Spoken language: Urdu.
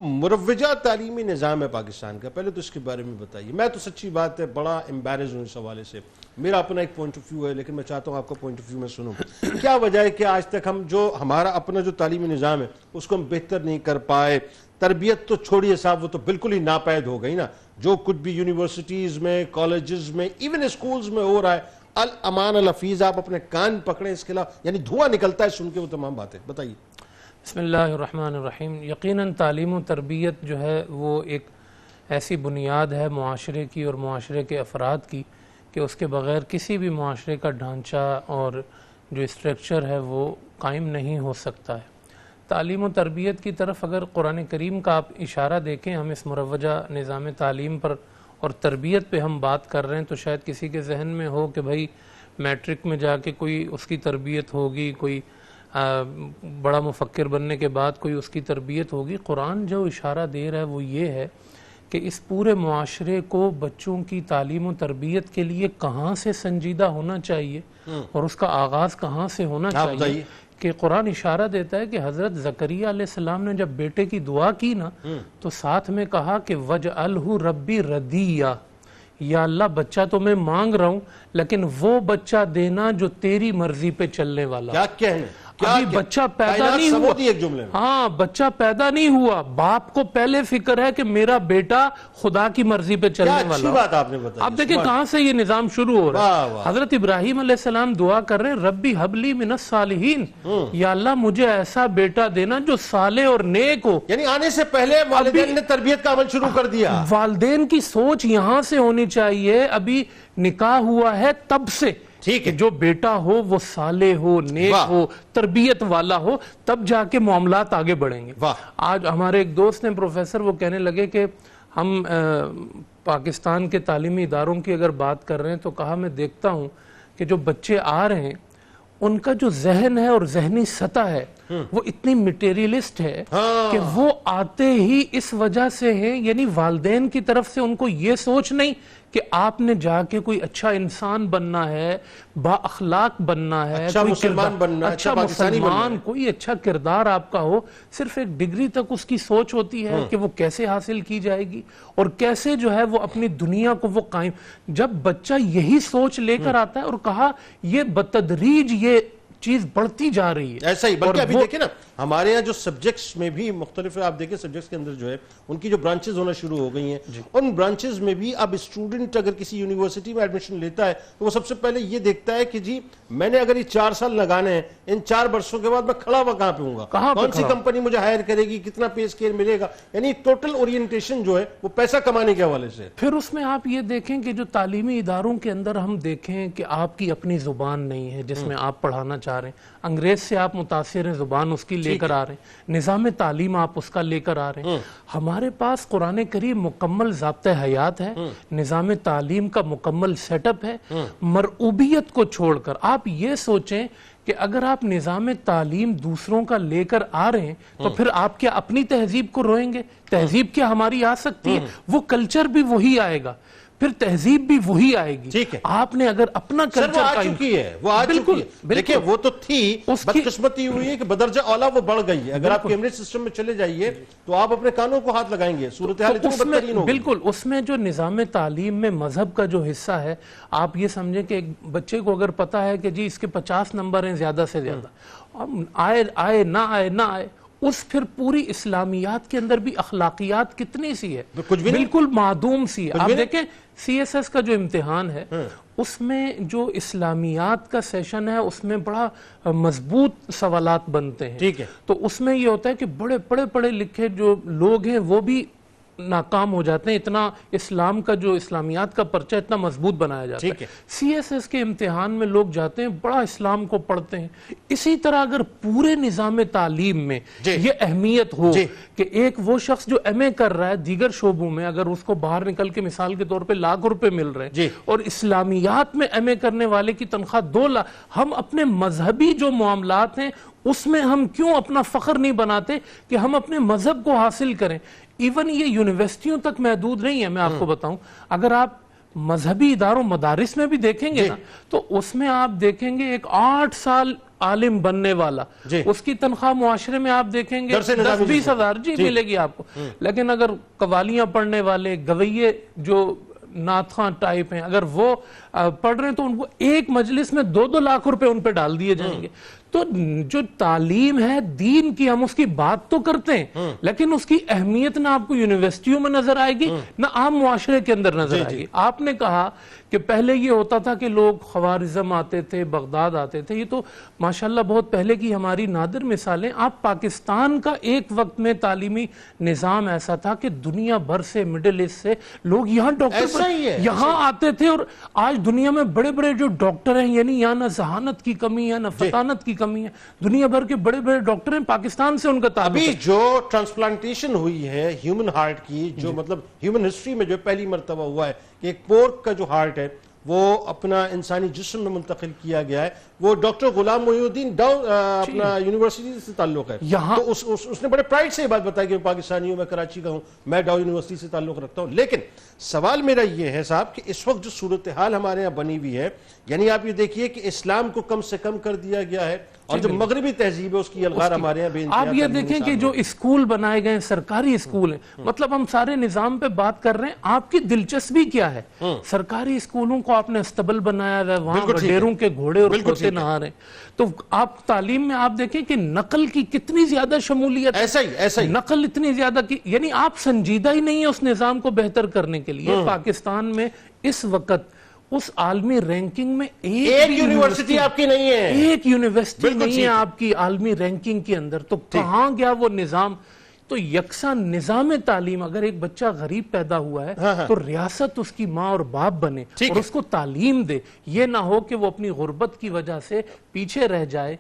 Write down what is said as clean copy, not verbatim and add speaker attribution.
Speaker 1: مروجہ تعلیمی نظام ہے پاکستان کا، پہلے تو اس کے بارے میں بتائیے۔ میں تو سچی بات ہے بڑا امبیرس ہوں اس حوالے سے، میرا اپنا ایک پوائنٹ آف ویو ہے، لیکن میں چاہتا ہوں آپ کا پوائنٹ آف ویو میں سنوں۔ کیا وجہ ہے کہ آج تک ہم جو ہمارا اپنا جو تعلیمی نظام ہے اس کو ہم بہتر نہیں کر پائے؟ تربیت تو چھوڑیے صاحب، وہ تو بالکل ہی ناپید ہو گئی نا، جو کچھ بھی یونیورسٹیز میں، کالجز میں، ایون اسکولز میں ہو رہا ہے، الامان الحفیظ، آپ اپنے کان پکڑیں اس کے خلاف، یعنی دھواں نکلتا ہے سن کے وہ تمام باتیں۔ بتائیے۔
Speaker 2: بسم اللہ الرحمن الرحیم۔ یقیناً تعلیم و تربیت جو ہے وہ ایک ایسی بنیاد ہے معاشرے کی اور معاشرے کے افراد کی کہ اس کے بغیر کسی بھی معاشرے کا ڈھانچہ اور جو اسٹرکچر ہے وہ قائم نہیں ہو سکتا ہے۔ تعلیم و تربیت کی طرف اگر قرآن کریم کا آپ اشارہ دیکھیں، ہم اس مروجہ نظام تعلیم پر اور تربیت پہ ہم بات کر رہے ہیں، تو شاید کسی کے ذہن میں ہو کہ بھائی میٹرک میں جا کے کوئی اس کی تربیت ہوگی، کوئی بڑا مفکر بننے کے بعد کوئی اس کی تربیت ہوگی۔ قرآن جو اشارہ دے رہا ہے وہ یہ ہے کہ اس پورے معاشرے کو بچوں کی تعلیم و تربیت کے لیے کہاں سے سنجیدہ ہونا چاہیے اور اس کا آغاز کہاں سے ہونا چاہیے، کہ قرآن اشارہ دیتا ہے کہ حضرت زکریہ علیہ السلام نے جب بیٹے کی دعا کی نا تو ساتھ میں کہا کہ وَجْعَلْهُ رَبِّ رَضِيًّا، یا اللہ بچہ تو میں مانگ رہا ہوں لیکن وہ بچہ دینا جو تیری مرضی پہ چلنے والا۔
Speaker 1: کیا کہنے؟
Speaker 2: ابھی بچہ پیدا نہیں ہوا، ہاں بچہ پیدا نہیں ہوا، باپ کو پہلے فکر ہے کہ میرا بیٹا خدا کی مرضی پہ چلنے والا۔
Speaker 1: اچھی بات آپ نے بتائی۔
Speaker 2: اب دیکھیں کہاں سے یہ نظام شروع ہو رہا ہے۔ حضرت ابراہیم علیہ السلام دعا کر رہے ہیں ربی حبلی من الصالحین، یا اللہ مجھے ایسا بیٹا دینا جو صالح اور نیک ہو۔
Speaker 1: یعنی آنے سے پہلے والدین نے تربیت کا عمل شروع کر دیا۔
Speaker 2: والدین کی سوچ یہاں سے ہونی چاہیے، ابھی نکاح ہوا ہے تب سے کہ جو بیٹا ہو وہ صالح ہو، نیک ہو، تربیت والا ہو، تب جا کے معاملات آگے بڑھیں گے۔ آج ہمارے ایک دوست ہیں پروفیسر، وہ کہنے لگے کہ ہم پاکستان کے تعلیمی اداروں کی اگر بات کر رہے ہیں تو کہا میں دیکھتا ہوں کہ جو بچے آ رہے ہیں ان کا جو ذہن ہے اور ذہنی سطح ہے وہ اتنی میٹیریلسٹ ہے کہ وہ آتے ہی اس وجہ سے ہیں، یعنی والدین کی طرف سے ان کو یہ سوچ نہیں کہ آپ نے جا کے کوئی اچھا انسان بننا ہے، با اخلاق بننا ہے،
Speaker 1: اچھا مسلمان بننا ہے،
Speaker 2: اچھا مسلمان، کوئی اچھا کردار آپ کا ہو۔ صرف ایک ڈگری تک اس کی سوچ ہوتی ہے کہ وہ کیسے حاصل کی جائے گی اور کیسے جو ہے وہ اپنی دنیا کو وہ قائم۔ جب بچہ یہی سوچ لے کر آتا ہے اور کہا یہ بتدریج یہ چیز بڑھتی جا رہی ہے
Speaker 1: ایسا ہی، بلکہ ابھی دیکھیں نا ہمارے یہاں جو سبجیکٹس میں بھی مختلف ہے، آپ دیکھیں سبجیکٹس کے اندر جو ہے ان کی جو برانچز ہونا شروع ہو گئی ہیں، ان برانچز میں بھی اب اسٹوڈنٹ اگر کسی یونیورسٹی میں ایڈمیشن لیتا ہے تو وہ سب سے پہلے یہ دیکھتا ہے کہ جی میں نے اگر یہ 4 سال لگانے ہیں، ان 4 برسوں کے بعد میں کھڑا ہوا کہاں پہ ہوں گا، کون سی کمپنی مجھے ہائر کرے گی، کتنا پے اسکیل ملے گا، یعنی ٹوٹل اورینٹیشن جو ہے وہ پیسہ کمانے کے حوالے سے۔
Speaker 2: پھر اس میں آپ یہ دیکھیں کہ جو تعلیمی اداروں کے اندر ہم دیکھیں کہ آپ کی اپنی زبان نہیں ہے جس میں آپ پڑھانا چاہ رہے ہیں، انگریز سے آپ متاثر ہیں، زبان اس کی لے کر آ رہے ہیں، نظام تعلیم آپ اس کا لے کر آ رہے ہیں۔ ہمارے پاس قرآن کریم مکمل ضابطۂ حیات ہے، نظام تعلیم کا مکمل سیٹ اپ ہے۔ مرعوبیت کو چھوڑ کر آپ یہ سوچیں کہ اگر آپ نظام تعلیم دوسروں کا لے کر آ رہے ہیں تو پھر آپ کیا اپنی تہذیب کو روئیں گے؟ تہذیب کیا ہماری آ سکتی ہے؟ وہ کلچر بھی وہی آئے گا، پھر تہذیب بھی وہی آئے گی۔ آپ نے اگر اپنا کلچر
Speaker 1: وہ آ چکی ہے، وہ آ چکی ہے، دیکھیں وہ تو تھی، بدقسمتی ہوئی ہے کہ بدرجہ اولا وہ بڑھ گئی ہے۔ اگر آپ کیمبرج سسٹم میں چلے جائیے تو آپ اپنے کانوں کو ہاتھ لگائیں گے، صورتحال اتنی بدترین ہوگی۔
Speaker 2: بالکل اس میں جو نظام تعلیم میں مذہب کا جو حصہ ہے، آپ یہ سمجھیں کہ ایک بچے کو اگر پتا ہے کہ جی اس کے 50 نمبر ہیں زیادہ سے زیادہ، آئے نہ آئے، اس پھر پوری اسلامیات کے اندر بھی اخلاقیات کتنی سی ہے، بالکل معدوم سی ہے۔ آپ دیکھیں سی ایس ایس کا جو امتحان ہے اس میں جو اسلامیات کا سیشن ہے اس میں بڑا مضبوط سوالات بنتے ہیں، تو اس میں یہ ہوتا ہے کہ بڑے پڑھے لکھے جو لوگ ہیں وہ بھی ناکام ہو جاتے ہیں، اتنا اسلام کا جو اسلامیات کا پرچہ اتنا مضبوط بنایا جاتا ہے۔ سی ایس ایس کے امتحان میں لوگ جاتے ہیں، بڑا اسلام کو پڑھتے ہیں۔ اسی طرح اگر پورے نظام تعلیم میں یہ اہمیت ہو کہ ایک وہ شخص جو ایم اے کر رہا ہے دیگر شعبوں میں، اگر اس کو باہر نکل کے مثال کے طور پہ ₹1,00,000 مل رہے ہیں اور اسلامیات میں ایم اے کرنے والے کی تنخواہ 2 لاکھ، ہم اپنے مذہبی جو معاملات ہیں اس میں ہم کیوں اپنا فخر نہیں بناتے کہ ہم اپنے مذہب کو حاصل کریں؟ ایون یہ یونیورسٹیوں تک محدود نہیں ہے، میں آپ کو بتاؤں، اگر آپ مذہبی اداروں مدارس میں بھی دیکھیں گے نا تو اس میں آپ دیکھیں گے ایک 8 سال عالم بننے والا
Speaker 1: جی۔
Speaker 2: اس کی تنخواہ معاشرے میں آپ دیکھیں گے
Speaker 1: درس نظامی
Speaker 2: 10-20 ہزار جی ملے گی آپ کو، لیکن اگر قوالیاں پڑھنے والے گویے جو نعت خواں ٹائپ ہیں اگر وہ پڑھ رہے ہیں تو ان کو ایک مجلس میں 2-2 لاکھ روپے ان پہ ڈال دیے جائیں گے۔ تو جو تعلیم ہے دین کی، ہم اس کی بات تو کرتے ہیں لیکن اس کی اہمیت نہ آپ کو یونیورسٹیوں میں نظر آئے گی نہ عام معاشرے کے اندر نظر آئے گی۔ آپ نے کہا کہ پہلے یہ ہوتا تھا کہ لوگ خوارزم آتے تھے، بغداد آتے تھے، یہ تو ماشاءاللہ بہت پہلے کی ہماری نادر مثالیں۔ آپ پاکستان کا ایک وقت میں تعلیمی نظام ایسا تھا کہ دنیا بھر سے، مڈل ایسٹ سے لوگ یہاں ڈاکٹر یہاں آتے تھے، اور آج دنیا میں بڑے بڑے جو ڈاکٹر ہیں، یعنی یہاں نہ ذہانت کی کمی ہے نہ فطانت کی کمی ہے، دنیا بھر کے بڑے بڑے ڈاکٹر ہیں، پاکستان سے ان کا تعلق ہے۔
Speaker 1: ابھی جو ٹرانسپلانٹیشن ہوئی ہے ہیومن ہارٹ کی، جو مطلب ہیومن ہسٹری میں جو پہلی مرتبہ ہوا ہے کہ ایک پورک کا جو ہارٹ ہے وہ اپنا انسانی جسم میں منتقل کیا گیا ہے، وہ ڈاکٹر غلام محی الدین اپنا یونیورسٹی سے تعلق ہے، تو اس نے بڑے پرائڈ سے یہ بات بتائی کہ میں پاکستانی ہوں، میں کراچی کا ہوں، میں ڈاؤ یونیورسٹی سے تعلق رکھتا ہوں۔ لیکن سوال میرا یہ ہے صاحب کہ اس وقت جو صورتحال ہمارے یہاں بنی ہوئی ہے، یعنی آپ یہ دیکھیے کہ اسلام کو کم سے کم کر دیا گیا ہے اور جو مغربی تہذیب ہے اس کی الغار ہمارے یہاں بے انتہا۔
Speaker 2: آپ یہ دیکھیں کہ جو اسکول بنائے گئے ہیں، سرکاری اسکول ہیں، مطلب ہم سارے نظام پہ بات کر رہے ہیں، آپ کی دلچسپی کیا ہے؟ سرکاری اسکولوں کو آپ نے استبل بنایا ہے، وہاں وڈیروں کے گھوڑے اور کھوتے نہا رہے ہیں، تو آپ تعلیم میں آپ دیکھیں کہ نقل کی کتنی زیادہ شمولیت،
Speaker 1: ایسا ہی
Speaker 2: نقل اتنی زیادہ کی، یعنی آپ سنجیدہ ہی نہیں ہے اس نظام کو بہتر کرنے کے لیے۔ پاکستان میں اس وقت اس عالمی رینکنگ میں ایک
Speaker 1: یونیورسٹی آپ کی نہیں ہے،
Speaker 2: ایک یونیورسٹی نہیں ہے آپ کی عالمی رینکنگ کے اندر، تو کہاں گیا وہ نظام؟ تو یکساں نظام تعلیم، اگر ایک بچہ غریب پیدا ہوا ہے تو ریاست اس کی ماں اور باپ بنے اور اس کو تعلیم دے، یہ نہ ہو کہ وہ اپنی غربت کی وجہ سے پیچھے رہ جائے۔